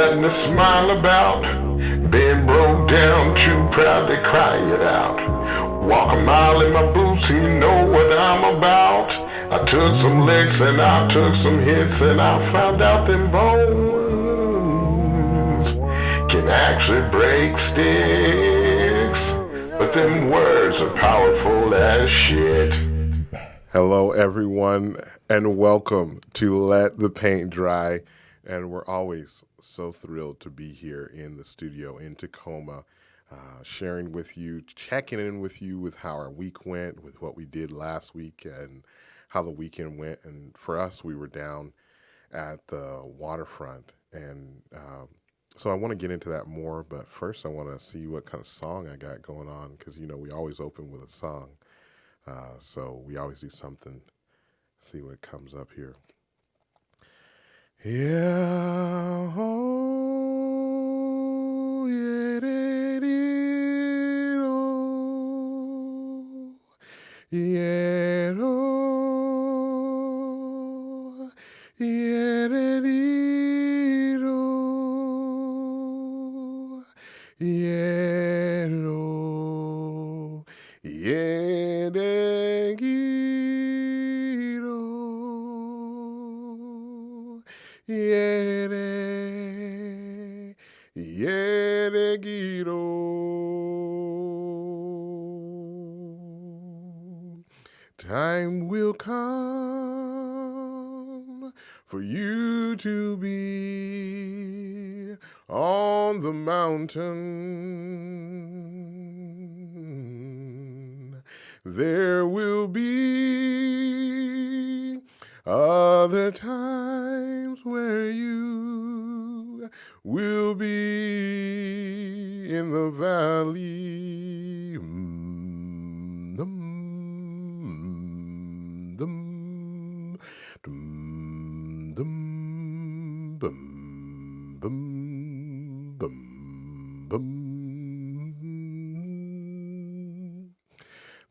nothing to smile about. Been broke down, too proud to cry it out. Walk a mile in my boots and you know what I'm about. I took some licks and I took some hits and I found out them bones can actually break sticks. But them words are powerful as shit. Hello, everyone, and welcome to Let the Paint Dry. And we're always so thrilled to be here in the studio in Tacoma, sharing with you, checking in with you with how our week went, with what we did last week, and how the weekend went. And for us, we were down at the waterfront. And so I want to get into that more, but first, I want to see what kind of song I got going on because, we always open with a song. So we always do something. See what comes up here. Yeah, oh, yeah, yeah, oh, yeah, yeah, yeah, Yere, yere giro. Time will come for you to be on the mountain. There will be other times where you will be in the valley.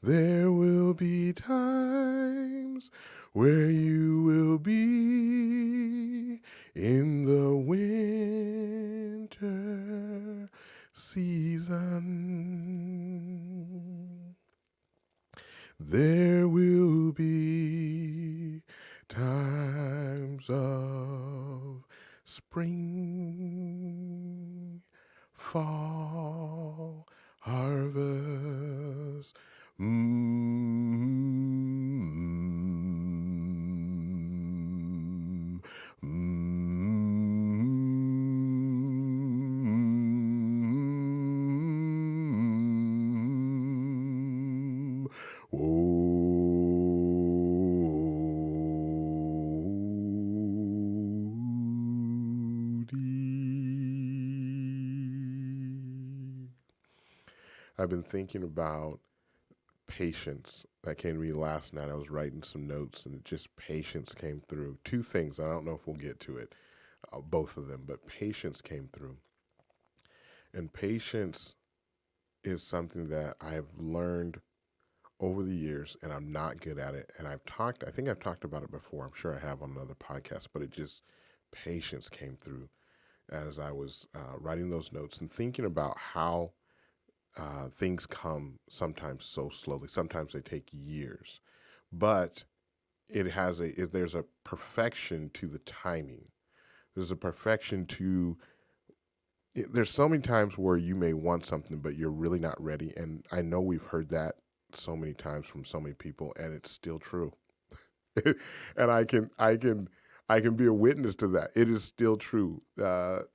There will be times where you will be in the winter season. There will be times of spring, fall, harvest. Mm, I've been thinking about patience. That came to me last night. I was writing some notes and just patience came through. Two things. I don't know if we'll get to it, both of them, but patience came through. And patience is something that I've learned over the years and I'm not good at it. And I think I've talked about it before. I'm sure I have on another podcast, but patience came through as I was writing those notes and thinking about how things come sometimes so slowly. Sometimes they take years, but there's a perfection to the timing. There's a perfection to there's so many times where you may want something but you're really not ready, and I know we've heard that so many times from so many people, and it's still true. And I can be a witness to that. It is still true.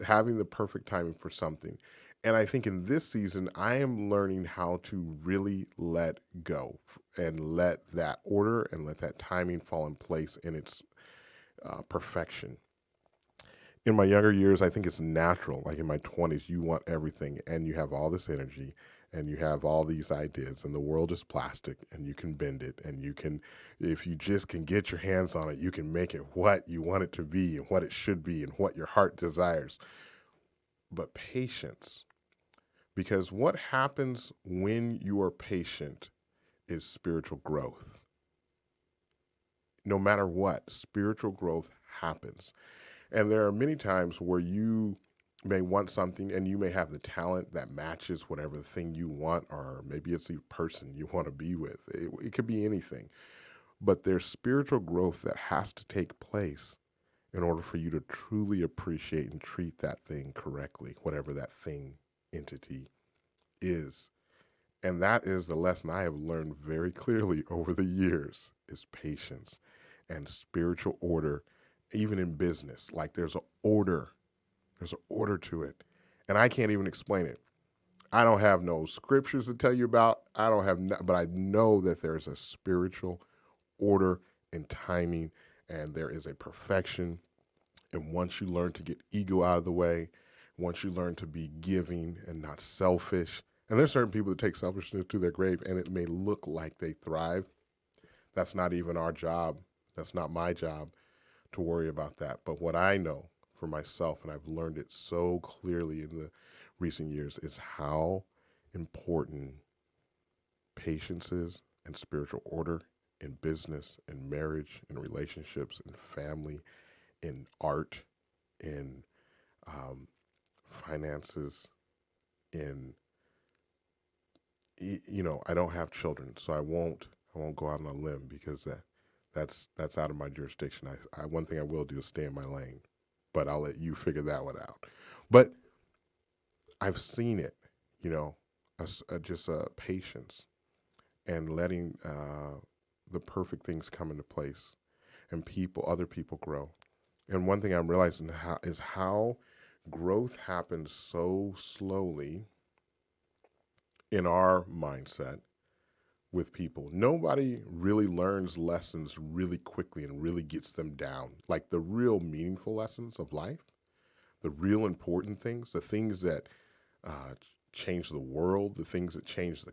Having the perfect timing for something. And I think in this season, I am learning how to really let go and let that order and let that timing fall in place in its perfection. In my younger years, I think it's natural. Like in my 20s, you want everything and you have all this energy and you have all these ideas, and the world is plastic and you can bend it. And you can, if you just can get your hands on it, you can make it what you want it to be and what it should be and what your heart desires. But patience, because what happens when you are patient is spiritual growth. No matter what, spiritual growth happens. And there are many times where you may want something, and you may have the talent that matches whatever the thing you want, or maybe it's the person you want to be with. It could be anything. But there's spiritual growth that has to take place in order for you to truly appreciate and treat that thing correctly, whatever that thing entity is. And that is the lesson I have learned very clearly over the years is patience and spiritual order, even in business. Like there's an order to it. And I can't even explain it. I don't have no scriptures to tell you about. I don't have, no, but I know that there's a spiritual order and timing, and there is a perfection. And once you learn to get ego out of the way, once you learn to be giving and not selfish, and there's certain people that take selfishness to their grave, and it may look like they thrive. That's not even our job. That's not my job to worry about that. But what I know for myself, and I've learned it so clearly in the recent years, is how important patience is and spiritual order in business, in marriage, in relationships, in family, in art, in finances, in I don't have children, so I won't go out on a limb because that's out of my jurisdiction. I one thing I will do is stay in my lane, but I'll let you figure that one out. But I've seen it, you know, just patience and letting the perfect things come into place, and other people grow. And one thing I'm realizing is how growth happens so slowly in our mindset with people. Nobody really learns lessons really quickly and really gets them down. Like the real meaningful lessons of life, the real important things, the things that uh, change the world, the things that change the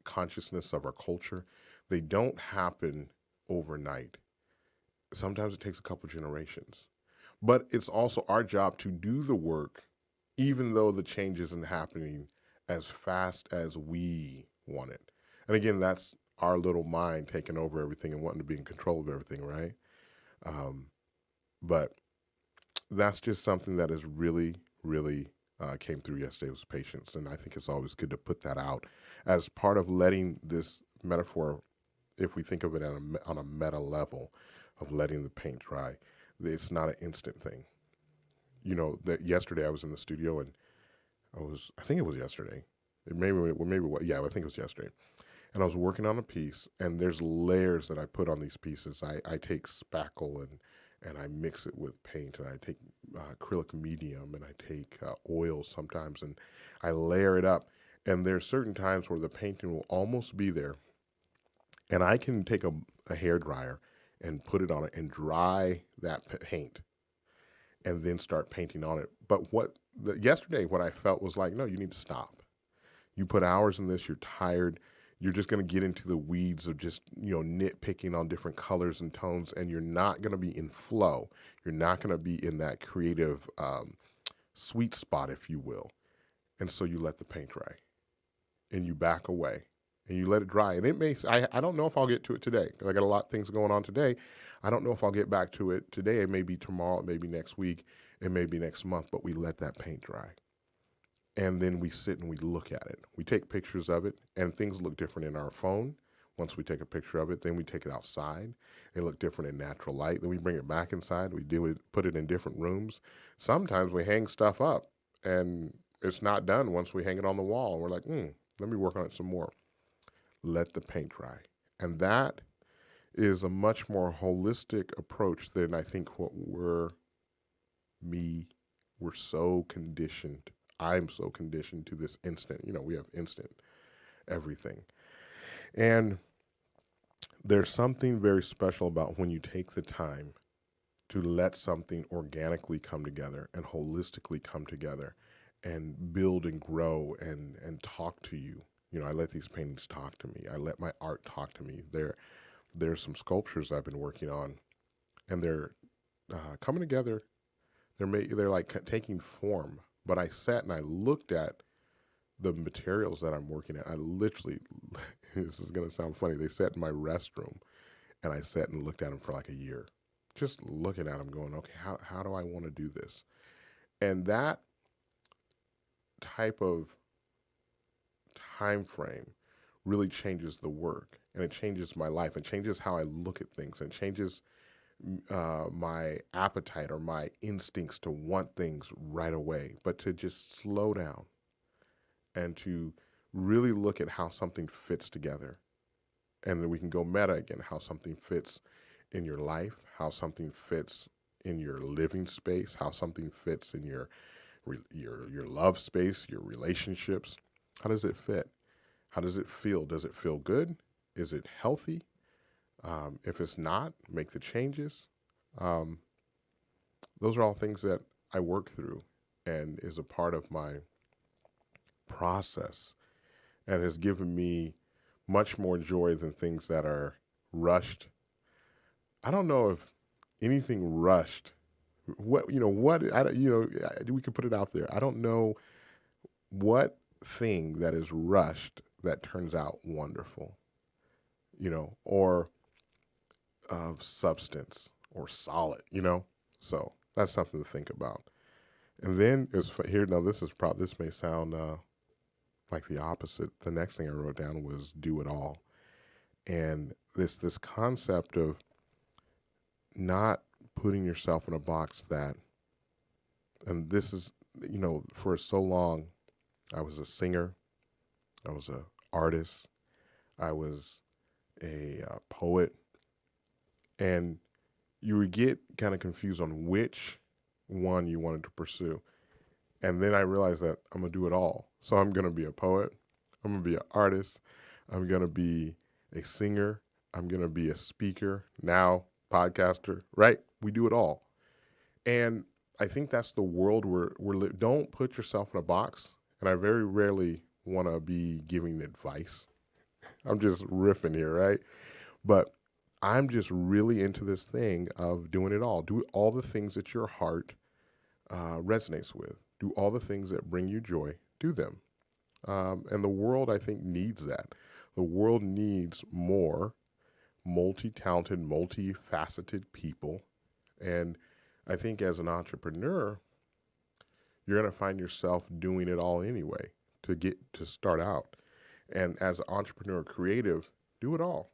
consciousness of our culture, they don't happen overnight. Sometimes it takes a couple generations. But it's also our job to do the work, even though the change isn't happening as fast as we want it. And again, that's our little mind taking over everything and wanting to be in control of everything, right? Um, but that's just something that is really, really came through yesterday was patience. And I think it's always good to put that out as part of letting this metaphor, if we think of it on a meta level, of letting the paint dry. It's not an instant thing. That yesterday I was in the studio and I think it was yesterday. Yeah, I think it was yesterday. And I was working on a piece, and there's layers that I put on these pieces. I take spackle and I mix it with paint, and I take acrylic medium, and I take oil sometimes, and I layer it up. And there's certain times where the painting will almost be there, and I can take a hair dryer and put it on it and dry that paint, and then start painting on it. But yesterday, what I felt was like, no, you need to stop. You put hours in this, you're tired, you're just going to get into the weeds of just, nitpicking on different colors and tones, and you're not going to be in flow. You're not going to be in that creative sweet spot, if you will. And so you let the paint dry and you back away and you let it dry. And I don't know if I'll get to it today because I got a lot of things going on today. I don't know if I'll get back to it today. It may be tomorrow, it may be next week, it may be next month, but we let that paint dry. And then we sit and we look at it. We take pictures of it, and things look different in our phone. Once we take a picture of it, then we take it outside. They look different in natural light. Then we bring it back inside. We put it in different rooms. Sometimes we hang stuff up, and it's not done once we hang it on the wall. And we're like, let me work on it some more. Let the paint dry. And that is a much more holistic approach than I think what we're so conditioned. I'm so conditioned to this instant. We have instant everything. And there's something very special about when you take the time to let something organically come together and holistically come together and build and grow and talk to you. I let these paintings talk to me. I let my art talk to me. There's some sculptures I've been working on, and they're coming together. They're like taking form. But I sat and I looked at the materials that I'm working at. I literally, this is going to sound funny, they sat in my restroom, and I sat and looked at them for like a year. Just looking at them going, okay, how do I want to do this? And that type of time frame really changes the work, and it changes my life, and changes how I look at things, and changes my appetite or my instincts to want things right away, but to just slow down and to really look at how something fits together. And then we can go meta again, how something fits in your life, how something fits in your living space, how something fits in your love space, your relationships. How does it fit? How does it feel? Does it feel good? Is it healthy? If it's not, make the changes. Um, those are all things that I work through and is a part of my process, and has given me much more joy than things that are rushed. I don't know if anything rushed. What we could put it out there. I don't know what thing that is rushed that turns out wonderful, or of substance or solid, So that's something to think about. And then is here. Now this may sound like the opposite. The next thing I wrote down was do it all, and this concept of not putting yourself in a box that, and this is, for so long, I was a singer, I was a artist, I was a poet, and you would get kind of confused on which one you wanted to pursue. And then I realized that I'm going to do it all. So I'm going to be a poet, I'm going to be an artist, I'm going to be a singer, I'm going to be a speaker, now podcaster, right? We do it all. And I think that's the world don't put yourself in a box. And I very rarely want to be giving advice. I'm just riffing here, right? But I'm just really into this thing of doing it all. Do all the things that your heart resonates with. Do all the things that bring you joy. Do them. And the world, I think, needs that. The world needs more multi-talented, multifaceted people. And I think as an entrepreneur, you're going to find yourself doing it all anyway to start out. And as an entrepreneur creative, do it all.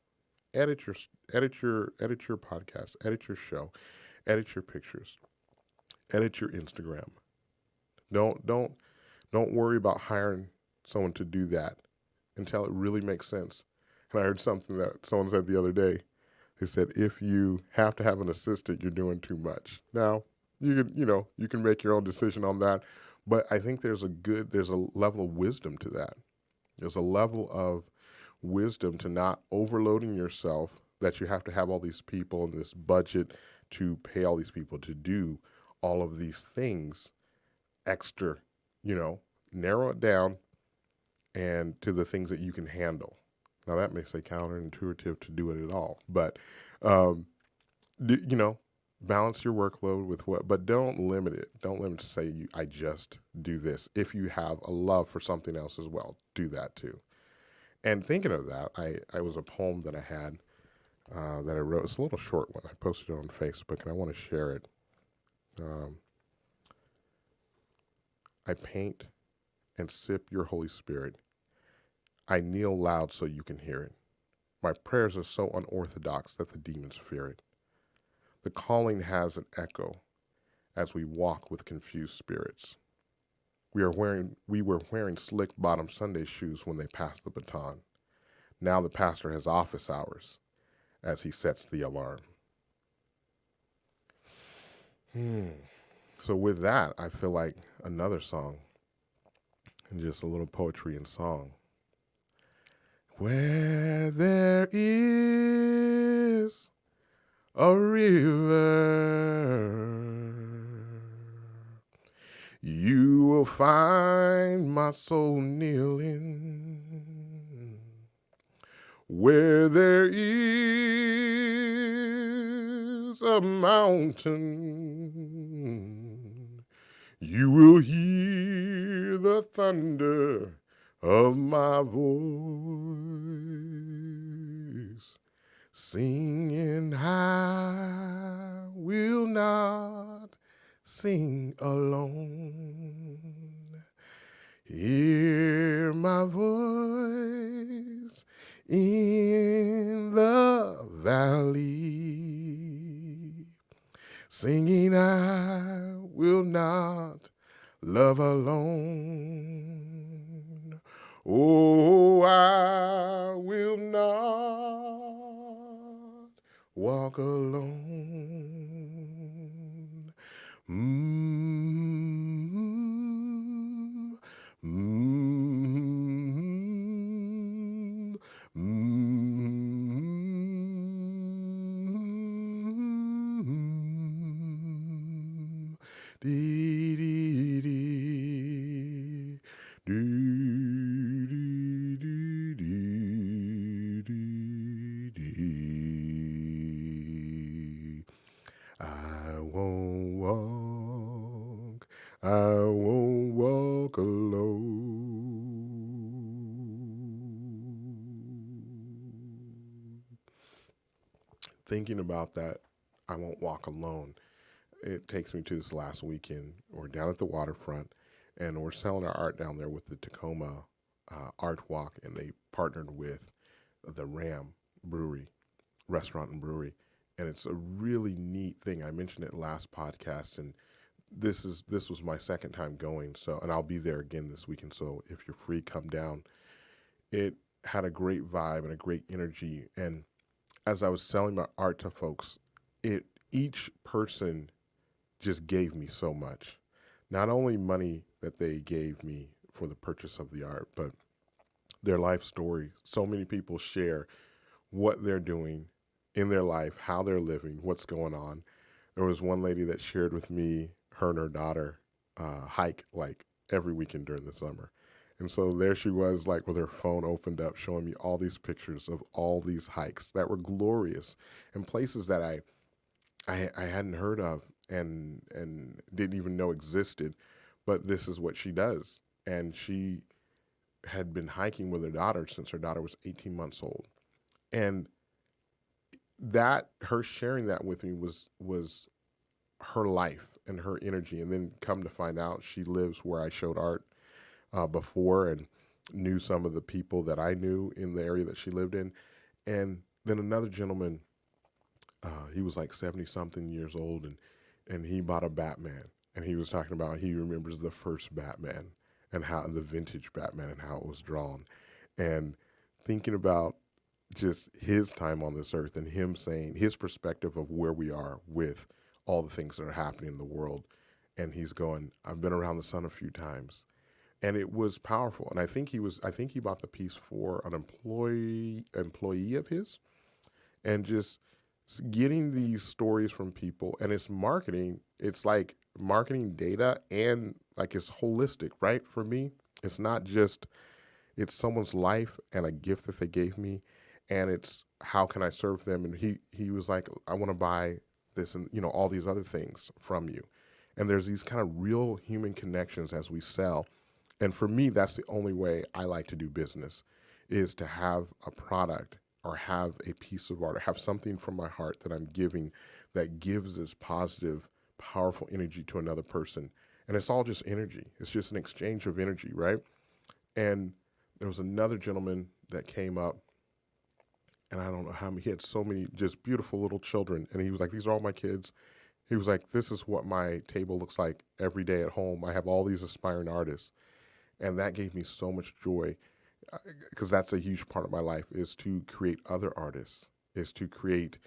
Edit your podcast, edit your show, edit your pictures, edit your Instagram. Don't worry about hiring someone to do that until it really makes sense. And I heard something that someone said the other day. They said, if you have to have an assistant, you're doing too much. Now, you can make your own decision on that, but I think there's a level of wisdom to that. There's a level of wisdom to not overloading yourself, that you have to have all these people and this budget to pay all these people to do all of these things extra, narrow it down and to the things that you can handle. Now that may say counterintuitive to do it at all, but, balance your workload with but don't limit it. Don't limit to say, I just do this. If you have a love for something else as well, do that too. And thinking of that, I was a poem that I had that I wrote. It's a little short one. I posted it on Facebook, and I want to share it. I paint and sip your Holy Spirit. I kneel loud so you can hear it. My prayers are so unorthodox that the demons fear it. The calling has an echo as we walk with confused spirits. We were wearing slick bottom Sunday shoes when they passed the baton. Now the pastor has office hours as he sets the alarm. So with that, I feel like another song, and just a little poetry and song. Where there is a river, you will find my soul kneeling. Where there is a mountain, you will hear the thunder of my voice, singing, I will not sing alone. Hear my voice in the valley, singing, I will not love alone. Oh, I will not walk alone. Mm, mm, mm, dee, dee, dee, dee, dee, dee, dee, dee. I won't walk, I won't walk alone. Thinking about that, I won't walk alone. It takes me to this last weekend. We're down at the waterfront, and we're selling our art down there with the Tacoma Art Walk, and they partnered with the Ram Brewery, restaurant and brewery, and it's a really neat thing. I mentioned it last podcast, and this was my second time going. So, and I'll be there again this weekend. So, if you're free, come down. It had a great vibe and a great energy, and as I was selling my art to folks, it each person just gave me so much. Not only money that they gave me for the purchase of the art, but their life story. So many people share what they're doing in their life, how they're living, what's going on. There was one lady that shared with me her and her daughter hike like every weekend during the summer. And so there she was, like with her phone opened up, showing me all these pictures of all these hikes that were glorious and places that I hadn't heard of and didn't even know existed. But this is what she does. And she had been hiking with her daughter since her daughter was 18 months old. And that her sharing that with me was her life and her energy. And then come to find out, she lives where I showed art before, and knew some of the people that I knew in the area that she lived in. And then another gentleman, he was like 70 something years old, and he bought a Batman, and he was talking about he remembers the first Batman and how the vintage Batman and how it was drawn, and thinking about just his time on this earth and him saying his perspective of where we are with all the things that are happening in the world. And he's going, I've been around the sun a few times. And it was powerful. And I think he bought the piece for an employee of his, and just getting these stories from people. And it's marketing. It's like marketing data, and like it's holistic, right? For me, it's not just, it's someone's life and a gift that they gave me, and it's how can I serve them. And he was like, I want to buy this and all these other things from you. And there's these kind of real human connections as we sell. And for me, that's the only way I like to do business, is to have a product or have a piece of art or have something from my heart that I'm giving that gives this positive, powerful energy to another person. And it's all just energy. It's just an exchange of energy, right? And there was another gentleman that came up, and I don't know how many, he had so many just beautiful little children. And he was like, these are all my kids. He was like, this is what my table looks like every day at home. I have all these aspiring artists. And that gave me so much joy, because that's a huge part of my life, is to create other artists, is to create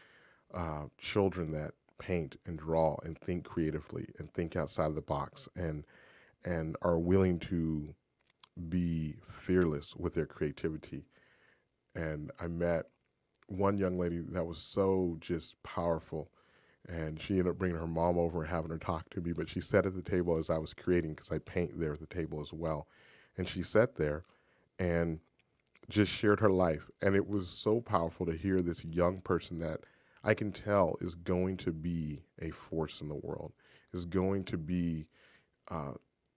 children that paint and draw and think creatively and think outside of the box, and are willing to be fearless with their creativity. And I met one young lady that was so just powerful, and she ended up bringing her mom over and having her talk to me. But she sat at the table as I was creating, because I paint there at the table as well. And she sat there and just shared her life. And it was so powerful to hear this young person that I can tell is going to be a force in the world, is going to be, uh,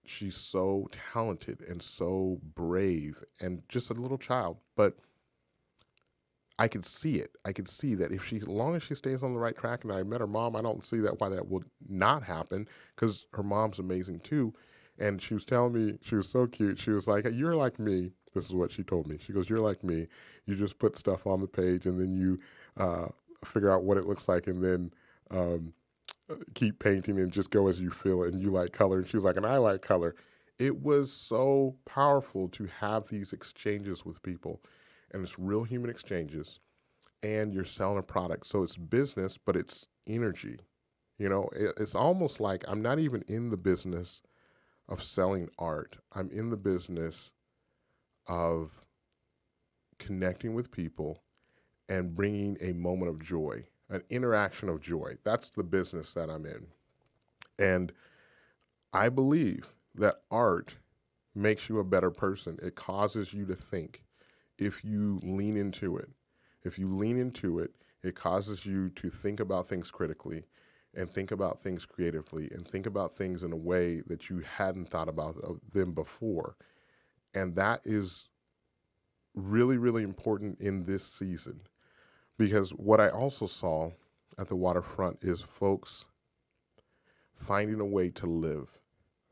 she's so talented and so brave and just a little child. But I could see it. I could see that if she, as long as she stays on the right track, and I met her mom, I don't see that why that would not happen, because her mom's amazing too. And she was telling me, she was so cute. She was like, "You're like me." This is what she told me. She goes, "You're like me. You just put stuff on the page and then you uh, figure out what it looks like and then um, keep painting and just go as you feel it. And you like color." And she was like, "And I like color." It was so powerful to have these exchanges with people, and it's real human exchanges. And you're selling a product, so it's business, but it's energy. It's almost like I'm not even in the business of selling art. I'm in the business of connecting with people and bringing a moment of joy, an interaction of joy. That's the business that I'm in. And I believe that art makes you a better person. It causes you to think if you lean into it. If you lean into it, it causes you to think about things critically and think about things creatively and think about things in a way that you hadn't thought about them before. And that is really, really important in this season because what I also saw at the waterfront is folks finding a way to live,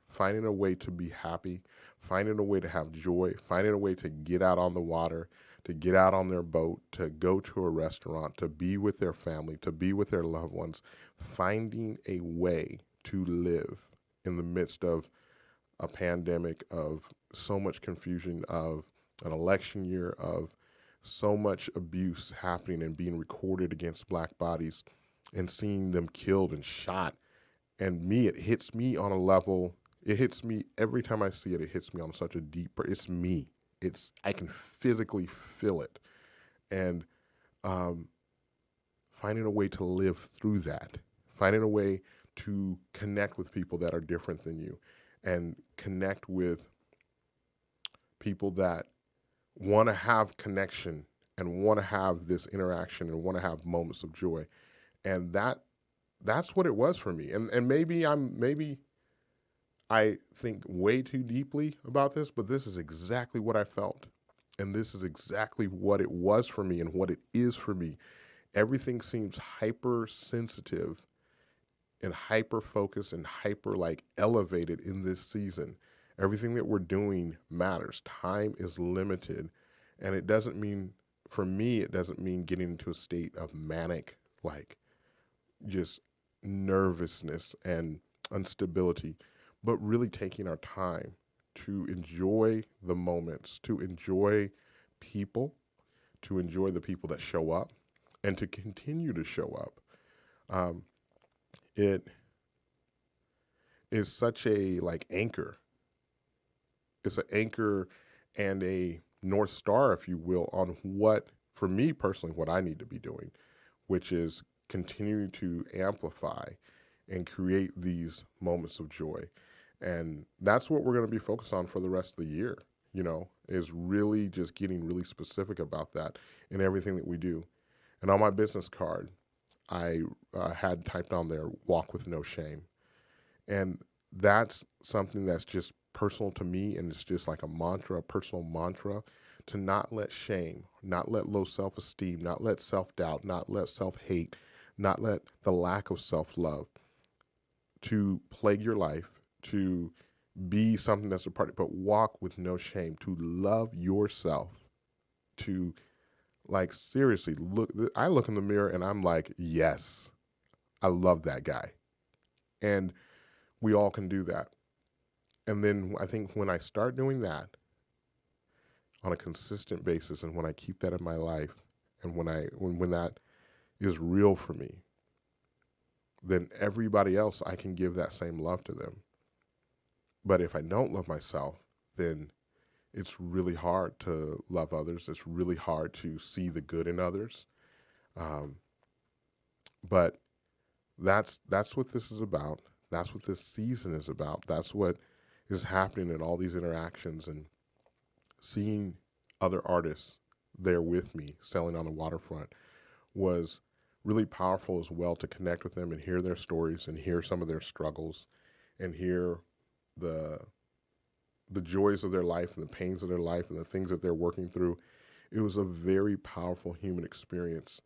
finding a way to be happy, finding a way to have joy, finding a way to get out on the water, to get out on their boat, to go to a restaurant, to be with their family, to be with their loved ones, finding a way to live in the midst of a pandemic, of so much confusion, of an election year, of so much abuse happening and being recorded against black bodies and seeing them killed and shot. And me, it hits me on a level, it hits me every time I see it, it hits me on such a deeper, it's me. I can physically feel it. And um, finding a way to live through that, finding a way to connect with people that are different than you and connect with people that want to have connection and want to have this interaction and want to have moments of joy. And that's what it was for me. And maybe I think way too deeply about this, but this is exactly what I felt. And this is exactly what it was for me and what it is for me. Everything seems hypersensitive and hyper focused and hyper like elevated in this season. Everything that we're doing matters. Time is limited. And it doesn't mean, for me, it doesn't mean getting into a state of manic, like just nervousness and instability, but really taking our time to enjoy the moments, to enjoy people, to enjoy the people that show up, and to continue to show up. Um, it is such a like anchor. It's an anchor and a north star, if you will, on what, for me personally, what I need to be doing, which is continuing to amplify and create these moments of joy. And that's what we're going to be focused on for the rest of the year, is really just getting really specific about that in everything that we do. And on my business card, I had typed on there, walk with no shame. And that's something that's just personal to me. And it's just like a mantra, a personal mantra to not let shame, not let low self esteem, not let self doubt, not let self hate, not let the lack of self love to plague your life, to be something that's a part, but walk with no shame, to love yourself, to like seriously look. I look in the mirror and I'm like, yes, I love that guy. And we all can do that. And then I think when I start doing that on a consistent basis and when I keep that in my life and when that is real for me, then everybody else, I can give that same love to them. But if I don't love myself, then it's really hard to love others. It's really hard to see the good in others. Um, but that's what this is about. That's what this season is about. That's what is happening in all these interactions and seeing other artists there with me selling on the waterfront was really powerful as well, to connect with them and hear their stories and hear some of their struggles and hear the the joys of their life and the pains of their life and the things that they're working through. It was a very powerful human experience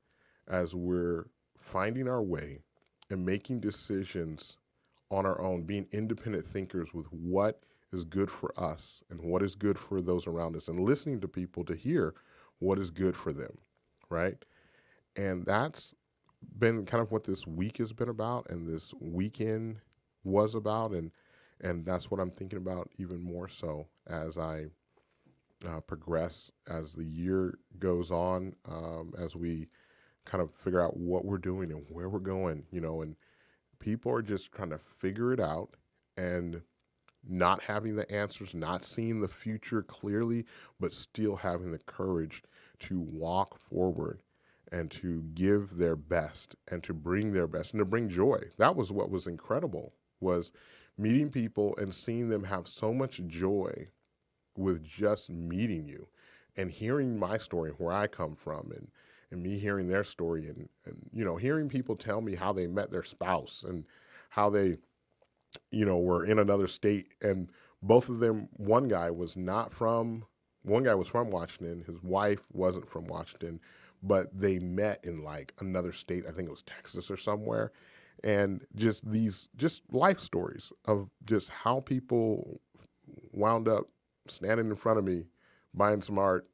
as we're finding our way and making decisions on our own, being independent thinkers with what is good for us and what is good for those around us, and listening to people to hear what is good for them, right? And that's been kind of what this week has been about, and this weekend was about, and that's what I'm thinking about even more so as I progress as the year goes on, as we kind of figure out what we're doing and where we're going, and people are just trying to figure it out and not having the answers, not seeing the future clearly, but still having the courage to walk forward and to give their best and to bring their best and to bring joy. That was what was incredible, was meeting people and seeing them have so much joy with just meeting you and hearing my story, where I come from, and me hearing their story, and hearing people tell me how they met their spouse and how they were in another state, and both of them, one guy was from Washington, his wife wasn't from Washington, but they met in like another state, I think it was Texas or somewhere, and just life stories of just how people wound up standing in front of me, buying some art,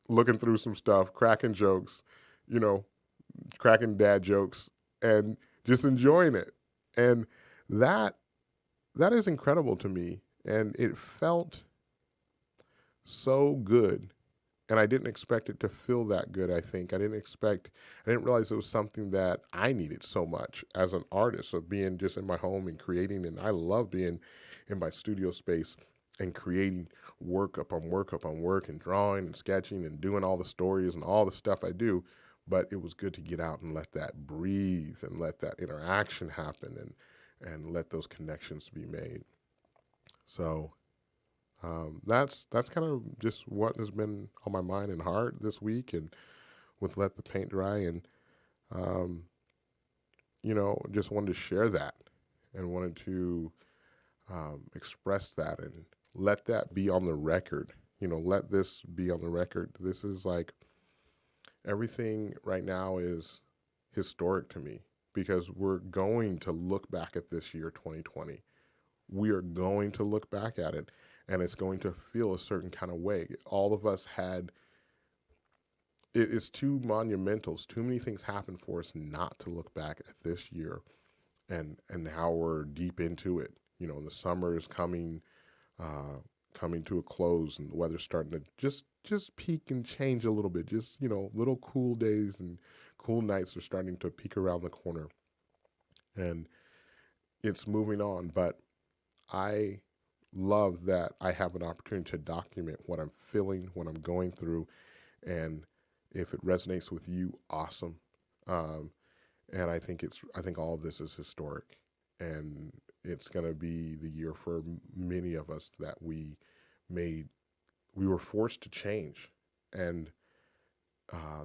looking through some stuff, cracking jokes, you know, cracking dad jokes, and just enjoying it. And that that is incredible to me, and it felt so good. And I didn't expect it to feel that good. I didn't realize it was something that I needed so much as an artist, of being just in my home and creating. And I love being in my studio space and creating work upon work upon work, and drawing and sketching and doing all the stories and all the stuff I do. But it was good to get out and let that breathe and let that interaction happen, and let those connections be made. So that's kind of just what has been on my mind and heart this week, and with Let the Paint Dry, and um, just wanted to share that, and wanted to express that, and let that be on the record. Let this be on the record. This is like, everything right now is historic to me, because we're going to look back at this year 2020. We are going to look back at it, and it's going to feel a certain kind of way. All of us had, it's too monumental. It's too many things happened for us not to look back at this year, and how we're deep into it. And the summer is coming to a close, and the weather's starting to just peak and change a little bit. Just little cool days and cool nights are starting to peek around the corner, and it's moving on. But I love that I have an opportunity to document what I'm feeling, what I'm going through, and if it resonates with you, awesome. Um, and I think all of this is historic, and it's going to be the year for many of us that made we were forced to change, and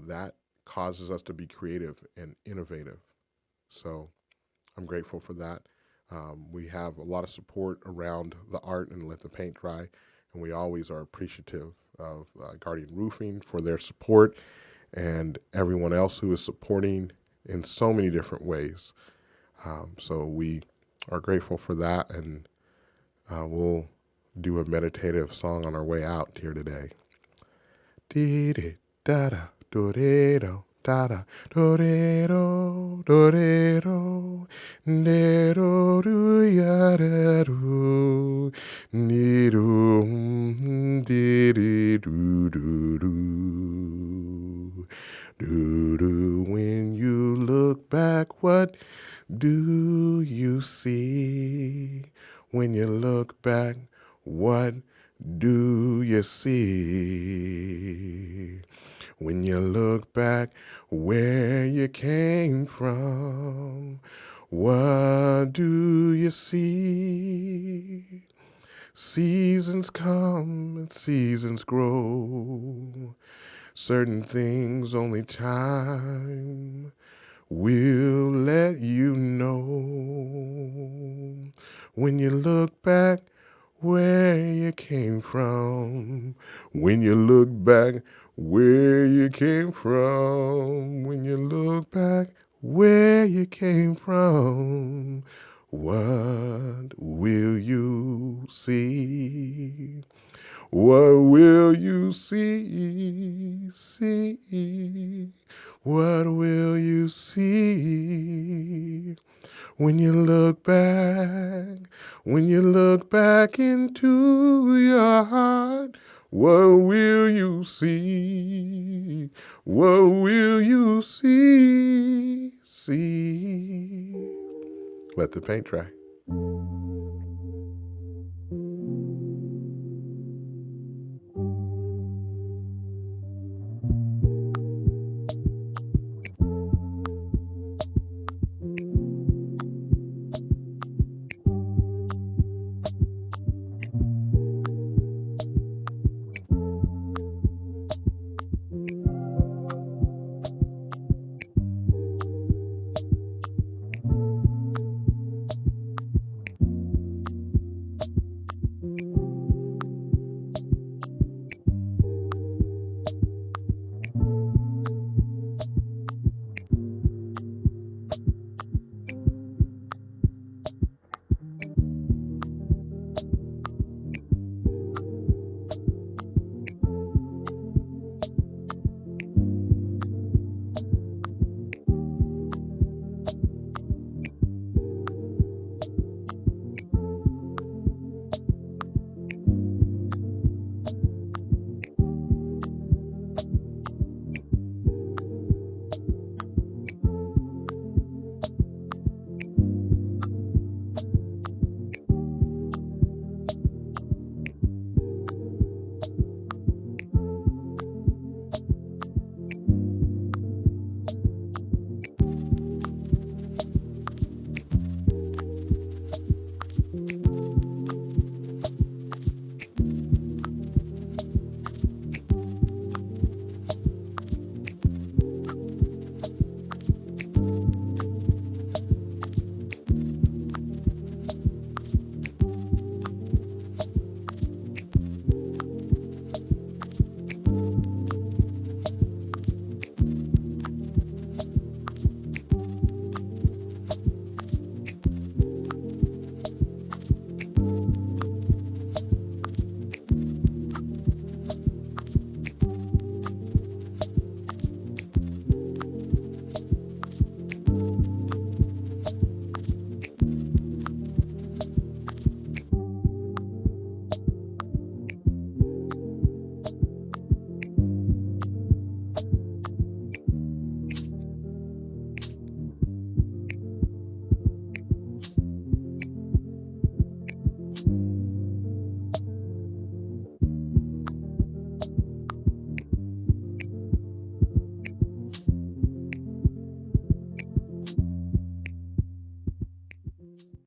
that causes us to be creative and innovative. So I'm grateful for that. We have a lot of support around the art and Let the Paint Dry, and we always are appreciative of Guardian Roofing for their support, and everyone else who is supporting in so many different ways. So we are grateful for that, and we'll do a meditative song on our way out here today. Dee dee da da do dee do da da do dee do dee do ya da do dee dee do. When you look back, what do you see? When you look back, what do you see? When you look back where you came from, what do you see? Seasons come and seasons grow. Certain things only time will let you know. When you look back where you came from, when you look back where you came from, when you look back where you came from, What will you see? What will you see? See? What will you see? When you look back, when you look back into your heart, what will you see? What will you see? See? Let the paint dry.